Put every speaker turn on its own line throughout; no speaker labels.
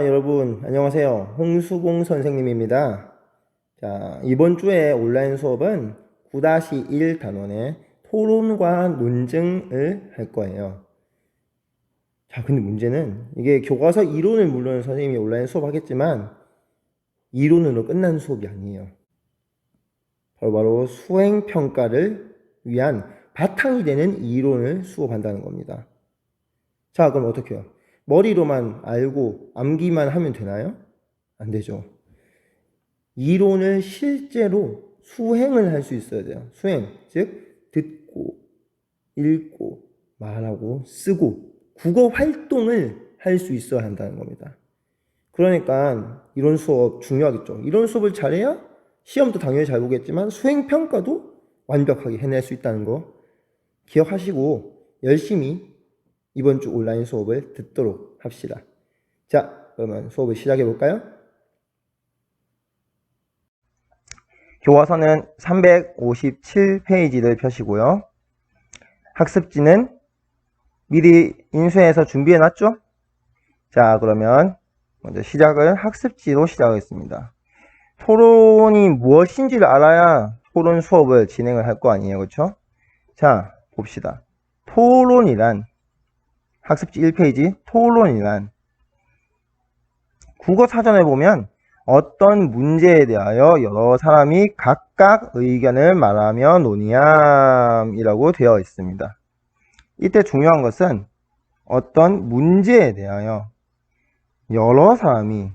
여러분 안녕하세요. 홍수봉 선생님입니다. 자, 이번 주에 온라인 수업은 9-1 단원의 토론과 논증을 할 거예요. 자, 근데 문제는 이게 교과서 이론을 물론 선생님이 온라인 수업하겠지만 이론으로 끝난 수업이 아니에요. 바로 수행평가를 위한 바탕이 되는 이론을 수업한다는 겁니다. 자, 그럼 어떻게 해요? 머리로만 알고 암기만 하면 되나요? 안 되죠. 이론을 실제로 수행을 할 수 있어야 돼요. 수행, 즉 듣고, 읽고, 말하고, 쓰고 국어 활동을 할 수 있어야 한다는 겁니다. 그러니까 이론 수업 중요하겠죠. 이론 수업을 잘해야 시험도 당연히 잘 보겠지만 수행평가도 완벽하게 해낼 수 있다는 거 기억하시고 열심히 이번 주 온라인 수업을 듣도록 합시다. 자, 그러면 수업을 시작해 볼까요? 교과서는 357페이지를 펴시고요. 학습지는 미리 인쇄해서 준비해 놨죠? 자, 그러면 먼저 시작을 학습지로 시작하겠습니다. 토론이 무엇인지를 알아야 토론 수업을 진행을 할 거 아니에요, 그렇죠? 자, 봅시다. 토론이란 학습지 1페이지 토론이란 국어 사전에 보면 어떤 문제에 대하여 여러 사람이 각각 의견을 말하며 논의함이라고 되어 있습니다. 이때 중요한 것은 어떤 문제에 대하여 여러 사람이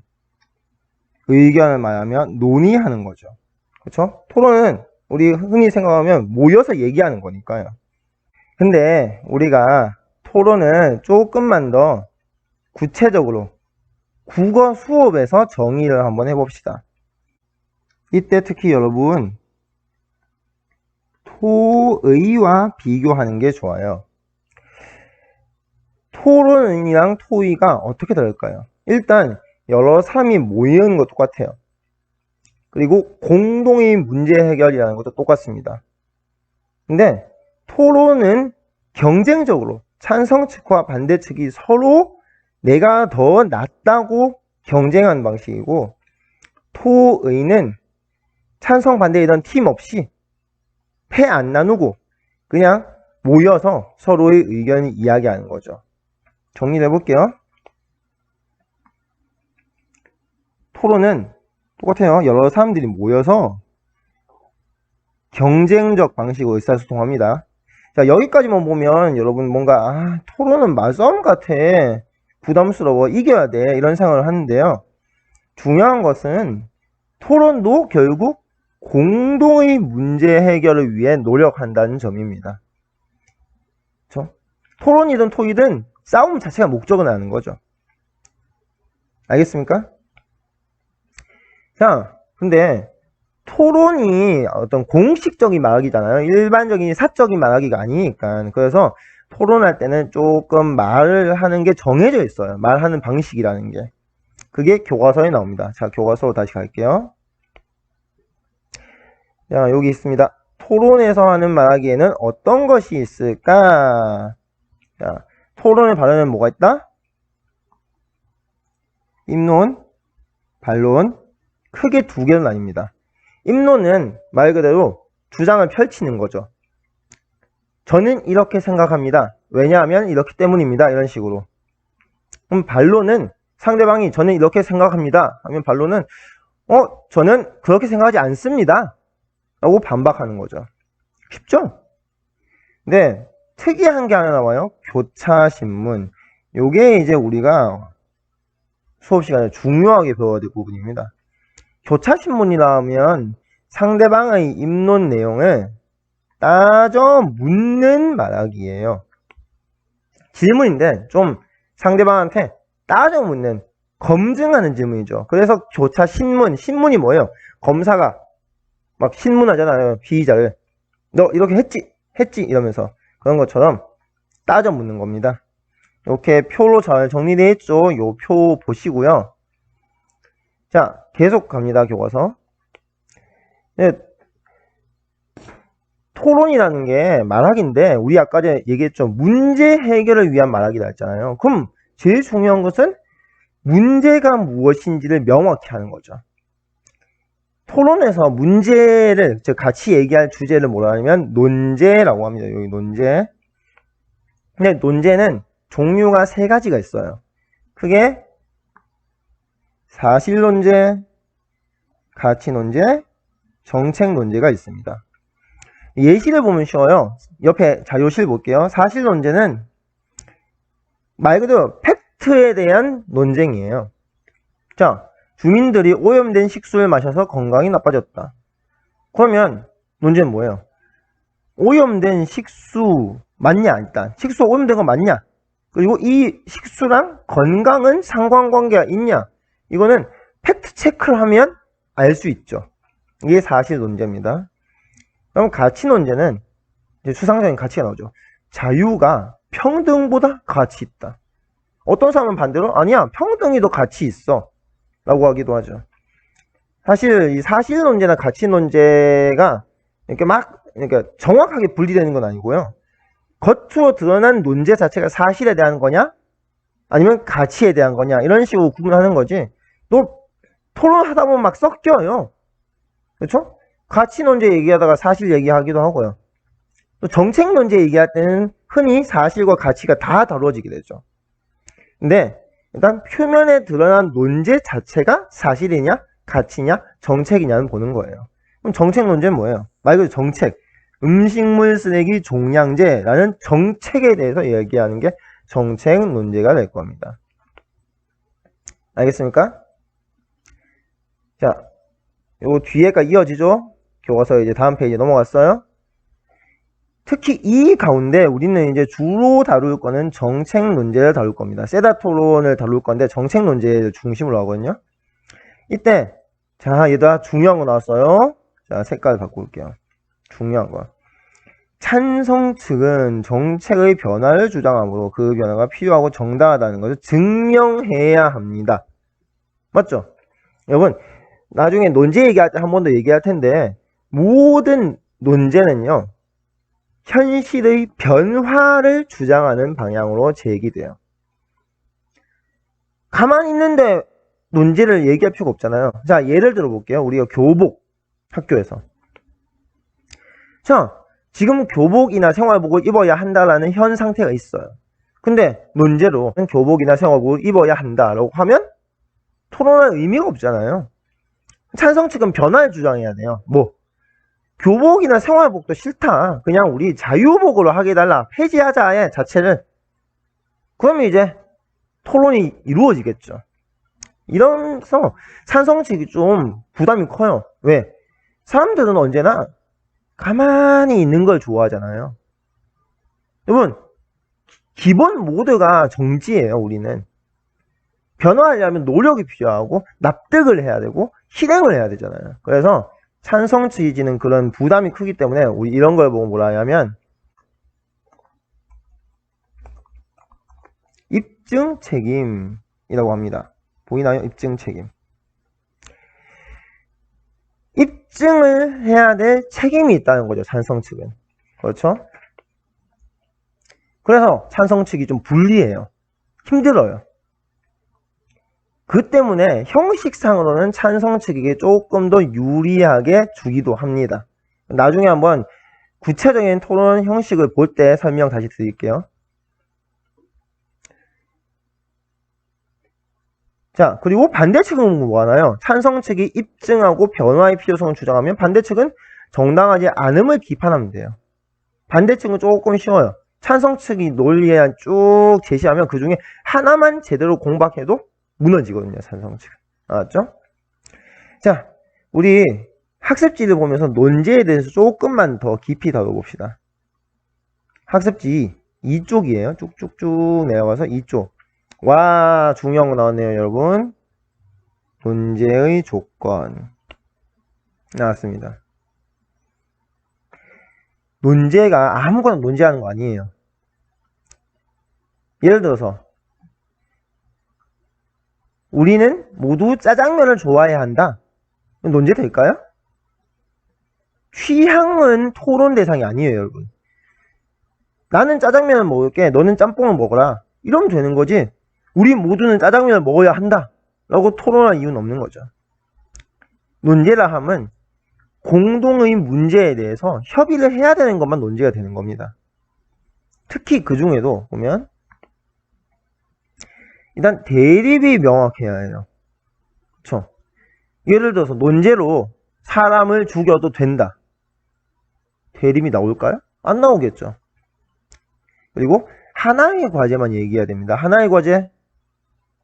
의견을 말하며 논의하는 거죠. 그렇죠? 토론은 우리 흔히 생각하면 모여서 얘기하는 거니까요. 근데 우리가 토론을 조금만 더 구체적으로 국어 수업에서 정의를 한번 해봅시다. 이때 특히 여러분 토의와 비교하는 게 좋아요. 토론이랑 토의가 어떻게 다를까요? 일단 여러 사람이 모이는 것도 똑같아요. 그리고 공동의 문제 해결이라는 것도 똑같습니다. 근데 토론은 경쟁적으로 찬성 측과 반대 측이 서로 내가 더 낫다고 경쟁하는 방식이고, 토의는 찬성 반대 이런 팀 없이 패 안 나누고 그냥 모여서 서로의 의견을 이야기하는 거죠. 정리를 해볼게요. 토론은 똑같아요. 여러 사람들이 모여서 경쟁적 방식으로 의사소통합니다. 자, 여기까지만 보면 여러분 뭔가 토론은 말싸움 같아, 부담스러워, 이겨야 돼, 이런 생각을 하는데요. 중요한 것은 토론도 결국 공동의 문제 해결을 위해 노력한다는 점입니다. 그렇죠? 토론이든 토의든 싸움 자체가 목적은 아닌 거죠. 알겠습니까? 자, 근데 토론이 어떤 공식적인 말하기잖아요. 일반적인 사적인 말하기가 아니니까. 그래서 토론할 때는 조금 말을 하는 게 정해져 있어요. 말하는 방식이라는 게. 그게 교과서에 나옵니다. 자, 교과서로 다시 갈게요. 자, 여기 있습니다. 토론에서 하는 말하기에는 어떤 것이 있을까? 자, 토론의 발언은 뭐가 있다? 입론, 반론, 크게 두 개로 나뉩니다. 입론은 말 그대로 주장을 펼치는 거죠. 저는 이렇게 생각합니다. 왜냐하면 이렇기 때문입니다. 이런 식으로. 그럼 반론은 상대방이 저는 이렇게 생각합니다 하면 반론은 저는 그렇게 생각하지 않습니다 라고 반박하는 거죠. 쉽죠? 근데 특이한 게 하나 나와요. 교차신문. 요게 이제 우리가 수업 시간에 중요하게 배워야 될 부분입니다. 교차신문이라 하면 상대방의 입론 내용을 따져 묻는 말하기예요. 질문인데 좀 상대방한테 따져 묻는, 검증하는 질문이죠. 그래서 교차신문, 신문이 뭐예요? 검사가 막 신문하잖아요. 피의자를. 너 이렇게 했지 이러면서 그런 것처럼 따져 묻는 겁니다. 이렇게 표로 잘 정리되어 있죠. 요 표 보시고요. 자, 계속 갑니다. 교과서. 네, 토론이라는 게 말하기인데 우리 아까 전에 얘기했죠. 문제 해결을 위한 말하기라 했잖아요. 그럼 제일 중요한 것은 문제가 무엇인지를 명확히 하는 거죠. 토론에서 문제를, 즉 같이 얘기할 주제를 뭐라 하냐면 논제라고 합니다. 여기 논제. 근데 논제는 종류가 세 가지가 있어요. 크게 사실 논제, 가치 논제, 정책 논제가 있습니다. 예시를 보면 쉬워요. 옆에 자료실 볼게요. 사실 논제는 말 그대로 팩트에 대한 논쟁이에요. 자, 주민들이 오염된 식수를 마셔서 건강이 나빠졌다. 그러면 논제는 뭐예요? 오염된 식수 맞냐? 일단 식수 오염된 거 맞냐? 그리고 이 식수랑 건강은 상관관계가 있냐? 이거는 팩트 체크를 하면 알 수 있죠. 이게 사실 논제입니다. 그럼 가치 논제는 이제 추상적인 가치가 나오죠. 자유가 평등보다 가치 있다. 어떤 사람은 반대로 아니야, 평등이 더 가치 있어 라고 하기도 하죠. 사실 이 사실 논제나 가치 논제가 이렇게 막 그러니까 정확하게 분리되는 건 아니고요. 겉으로 드러난 논제 자체가 사실에 대한 거냐 아니면 가치에 대한 거냐 이런 식으로 구분하는 거지. 또 토론하다 보면 막 섞여요. 그렇죠? 가치 논제 얘기하다가 사실 얘기하기도 하고요. 또 정책 논제 얘기할 때는 흔히 사실과 가치가 다 다루어지게 되죠. 근데 일단 표면에 드러난 논제 자체가 사실이냐 가치냐 정책이냐는 보는 거예요. 그럼 정책 논제는 뭐예요? 말 그대로 정책. 음식물 쓰레기 종량제라는 정책에 대해서 얘기하는 게 정책 논제가 될 겁니다. 알겠습니까? 자, 요 뒤에가 이어지죠? 교과서 이제 다음 페이지 넘어갔어요. 특히 이 가운데 우리는 이제 주로 다룰 거는 정책 논제를 다룰 겁니다. 세다 토론을 다룰 건데 정책 논제를 중심으로 하거든요. 이때 자, 얘들아 중요한 거 나왔어요. 자, 색깔 바꿀게요. 중요한 거. 찬성 측은 정책의 변화를 주장하므로 그 변화가 필요하고 정당하다는 것을 증명해야 합니다. 맞죠? 여러분, 나중에 논제 얘기할 때 한 번 더 얘기할 텐데 모든 논제는요. 현실의 변화를 주장하는 방향으로 제기돼요. 가만히 있는데 논제를 얘기할 필요가 없잖아요. 자, 예를 들어 볼게요. 우리가 교복 학교에서. 자, 지금 교복이나 생활복을 입어야 한다라는 현 상태가 있어요. 근데 논제로 교복이나 생활복을 입어야 한다라고 하면 토론할 의미가 없잖아요. 찬성 측은 변화를 주장해야 돼요. 뭐 교복이나 생활복도 싫다. 그냥 우리 자유복으로 하게 해달라. 폐지하자의 자체를. 그러면 이제 토론이 이루어지겠죠. 이러면서 찬성 측이 좀 부담이 커요. 왜? 사람들은 언제나 가만히 있는 걸 좋아하잖아요. 여러분, 기본 모두가 정지예요. 우리는. 변화하려면 노력이 필요하고 납득을 해야 되고 실행을 해야 되잖아요. 그래서 찬성 측이지는 그런 부담이 크기 때문에 우리 이런 걸 보고 뭐라 하냐면 입증 책임이라고 합니다. 보이나요? 입증 책임. 입증을 해야 될 책임이 있다는 거죠. 찬성 측은. 그렇죠? 그래서 찬성 측이 좀 불리해요. 힘들어요. 그 때문에 형식상으로는 찬성 측에게 조금 더 유리하게 주기도 합니다. 나중에 한번 구체적인 토론 형식을 볼 때 설명 다시 드릴게요. 자, 그리고 반대 측은 뭐 하나요? 찬성 측이 입증하고 변화의 필요성을 주장하면 반대 측은 정당하지 않음을 비판하면 돼요. 반대 측은 조금 쉬워요. 찬성 측이 논리에 쭉 제시하면 그 중에 하나만 제대로 공박해도 무너지거든요. 찬성 측은. 알았죠? 자, 우리 학습지를 보면서 논제에 대해서 조금만 더 깊이 다뤄봅시다. 학습지 2쪽이에요. 쭉쭉쭉 내려가서 2쪽. 와, 중요한 거 나왔네요, 여러분. 논제의 조건. 나왔습니다. 논제가 아무거나 논제하는 거 아니에요. 예를 들어서 우리는 모두 짜장면을 좋아해야 한다. 논제 될까요? 취향은 토론 대상이 아니에요, 여러분. 나는 짜장면을 먹을게. 너는 짬뽕을 먹어라. 이러면 되는 거지. 우리 모두는 짜장면을 먹어야 한다 라고 토론할 이유는 없는 거죠. 논제라 함은 공동의 문제에 대해서 협의를 해야 되는 것만 논제가 되는 겁니다. 특히 그 중에도 보면 일단 대립이 명확해야 해요. 그쵸? 예를 들어서 논제로 사람을 죽여도 된다. 대립이 나올까요? 안 나오겠죠. 그리고 하나의 과제만 얘기해야 됩니다. 하나의 과제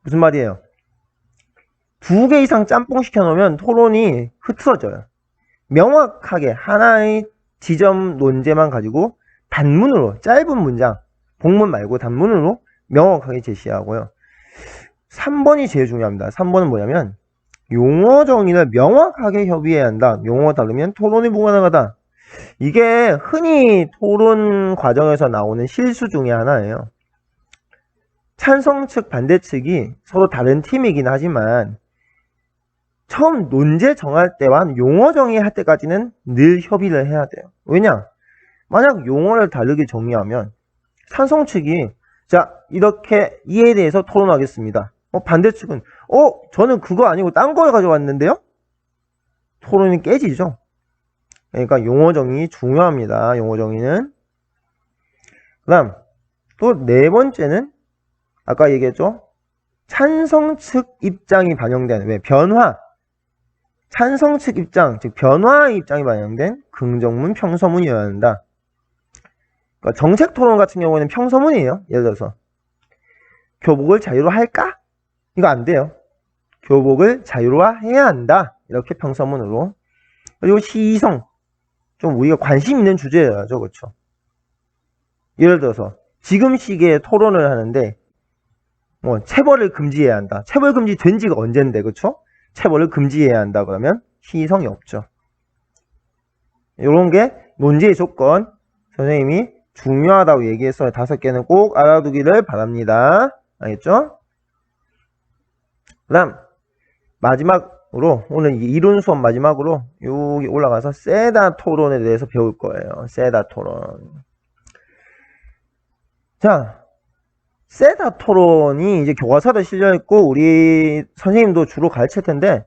무슨 말이에요? 2개 이상 짬뽕 시켜놓으면 토론이 흐트러져요. 명확하게 하나의 지점 논제만 가지고 단문으로 짧은 문장, 복문 말고 단문으로 명확하게 제시하고요. 3번이 제일 중요합니다. 3번은 뭐냐면 용어 정의를 명확하게 협의해야 한다. 용어가 다르면 토론이 불가능하다. 이게 흔히 토론 과정에서 나오는 실수 중에 하나예요. 찬성 측, 반대 측이 서로 다른 팀이긴 하지만 처음 논제 정할 때와 용어 정의할 때까지는 늘 협의를 해야 돼요. 왜냐? 만약 용어를 다르게 정의하면 찬성 측이 자 이렇게 이에 대해서 토론하겠습니다. 반대 측은 저는 그거 아니고 딴 거 가져왔는데요? 토론이 깨지죠. 그러니까 용어 정의 중요합니다. 용어 정의는. 그 다음 또 네 번째는 아까 얘기했죠. 찬성 측 입장이 반영된 왜 변화 찬성 측 입장 즉 변화의 입장이 반영된 긍정문 평서문이어야 한다. 그러니까 정책 토론 같은 경우에는 평서문이에요. 예를 들어서 교복을 자유로 할까? 이거 안 돼요. 교복을 자유로화해야 한다. 이렇게 평서문으로. 그리고 시의성 좀 우리가 관심 있는 주제여야죠. 그렇죠? 예를 들어서 지금 시기에 토론을 하는데 체벌을 금지해야 한다. 체벌 금지 된 지가 언젠데 그렇죠? 체벌을 금지해야 한다 그러면 시의성이 없죠. 이런 게 논제의 조건 선생님이 중요하다고 얘기했어요. 5개는 꼭 알아두기를 바랍니다. 알겠죠? 그 다음 마지막으로 오늘 이론 수업 마지막으로 여기 올라가서 세다 토론에 대해서 배울 거예요. 세다 토론. 자, 세다 토론이 이제 교과서에 실려있고 우리 선생님도 주로 가르칠 텐데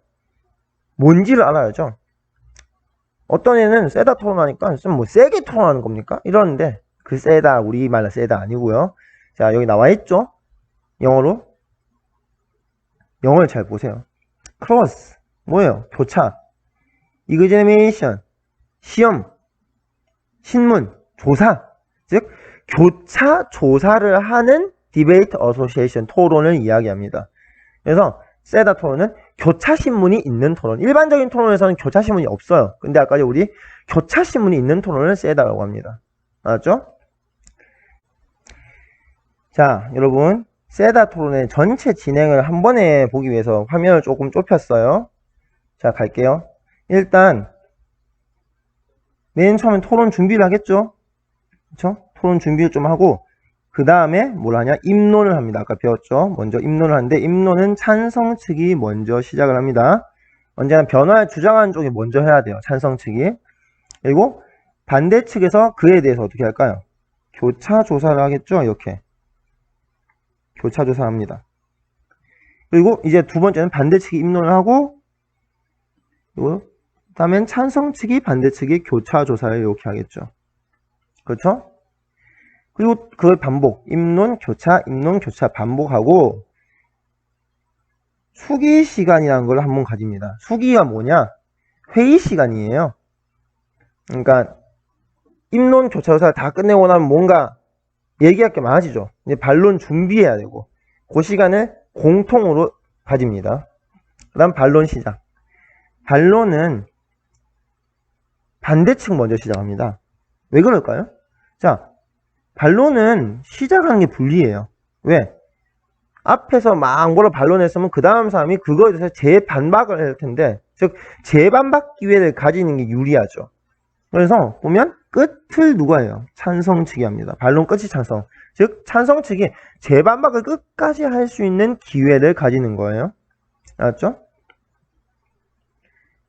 뭔지를 알아야죠. 어떤 애는 세다 토론하니까 좀 뭐 세게 토론하는 겁니까? 이러는데 그 세다 우리말로 세다 아니고요. 자 여기 나와있죠. 영어로 영어를 잘 보세요. 크로스 뭐예요? 교차, 이그제미네이션 시험, 신문, 조사 즉 교차 조사를 하는 디베이트 어소시에이션 토론을 이야기합니다. 그래서 세다 토론은 교차 신문이 있는 토론. 일반적인 토론에서는 교차 신문이 없어요. 근데 아까 우리 교차 신문이 있는 토론을 세다라고 합니다. 알았죠? 자, 여러분 세다 토론의 전체 진행을 한 번에 보기 위해서 화면을 조금 좁혔어요. 자, 갈게요. 일단 맨 처음엔 토론 준비를 하겠죠? 그쵸? 토론 준비를 좀 하고 그 다음에 뭘 하냐? 입론을 합니다. 아까 배웠죠? 먼저 입론을 하는데 입론은 찬성 측이 먼저 시작을 합니다. 언제나 변화를 주장하는 쪽이 먼저 해야 돼요. 찬성 측이. 그리고 반대 측에서 그에 대해서 어떻게 할까요? 교차 조사를 하겠죠? 이렇게. 교차 조사를 합니다. 그리고 이제 두 번째는 반대 측이 입론을 하고 그리고 다음엔 찬성 측이 반대 측이 교차 조사를 이렇게 하겠죠. 그렇죠? 그리고 그걸 반복, 입론, 교차, 반복하고 수기 시간이라는 걸 한번 가집니다. 수기가 뭐냐? 회의 시간이에요. 그러니까 입론, 교차, 조사를 다 끝내고 나면 뭔가 얘기할 게 많아지죠. 이제 반론 준비해야 되고 그 시간을 공통으로 가집니다. 그 다음 반론 시작. 반론은 반대측 먼저 시작합니다. 왜 그럴까요? 자, 반론은 시작하는 게 불리해요. 왜? 앞에서 막 뭐라 반론했으면 그 다음 사람이 그거에 대해서 재반박을 할 텐데 즉 재반박 기회를 가지는 게 유리하죠. 그래서 보면 끝을 누가 해요? 찬성 측이 합니다. 반론 끝이 찬성. 즉 찬성 측이 재반박을 끝까지 할 수 있는 기회를 가지는 거예요. 알았죠?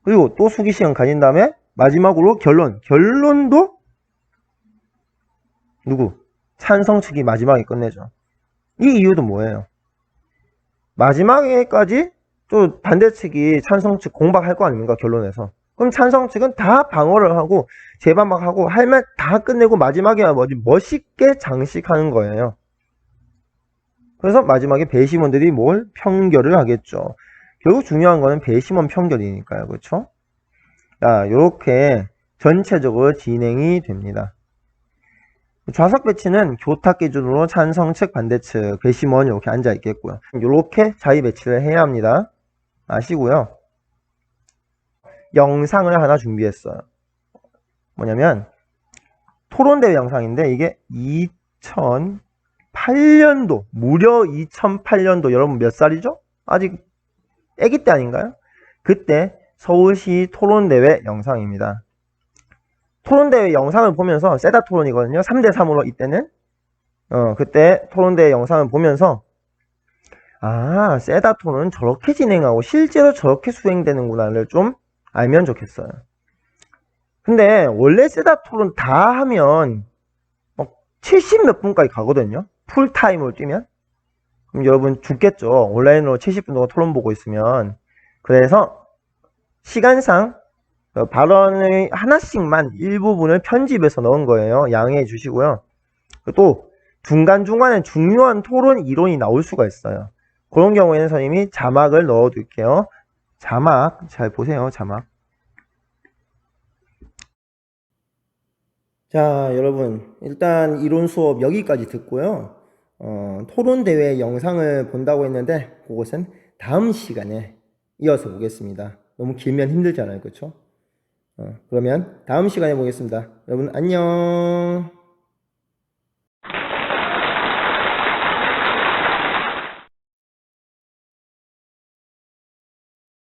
그리고 또 수기 시간 가진 다음에 마지막으로 결론도 누구? 찬성 측이 마지막에 끝내죠. 이 이유도 뭐예요? 마지막에까지 또 반대측이 찬성 측 공박할 거 아닙니까? 결론에서. 그럼 찬성 측은 다 방어를 하고 재반박하고 할 말 다 끝내고 마지막에 뭐지 멋있게 장식하는 거예요. 그래서 마지막에 배심원들이 뭘 평결을 하겠죠. 결국 중요한 거는 배심원 평결이니까요. 그렇죠? 자, 요렇게 전체적으로 진행이 됩니다. 좌석 배치는 교탁 기준으로 찬성 측, 반대 측, 배심원 이렇게 앉아 있겠고요. 이렇게 자리 배치를 해야 합니다. 아시고요. 영상을 하나 준비했어요. 뭐냐면 토론대회 영상인데 이게 2008년도 무려 2008년도 여러분 몇 살이죠? 아직 아기 때 아닌가요? 그때 서울시 토론대회 영상입니다. 토론대회 영상을 보면서 세다 토론이거든요. 3대3으로 이때는 그때 토론대회 영상을 보면서 아 세다 토론은 저렇게 진행하고 실제로 저렇게 수행되는구나를 좀 알면 좋겠어요. 근데 원래 세다 토론 다 하면 70 몇 분까지 가거든요. 풀타임으로 뛰면. 그럼 여러분 죽겠죠. 온라인으로 70분 동안 토론 보고 있으면. 그래서 시간상 발언의 하나씩만 일부분을 편집해서 넣은 거예요. 양해해 주시고요. 또 중간중간에 중요한 토론 이론이 나올 수가 있어요. 그런 경우에는 선생님이 자막을 넣어 둘게요. 자막 잘 보세요. 자막. 자, 여러분 일단 이론 수업 여기까지 듣고요. 토론대회 영상을 본다고 했는데 그것은 다음 시간에 이어서 보겠습니다. 너무 길면 힘들잖아요. 그렇죠? 그러면 다음 시간에 보겠습니다. 여러분 안녕.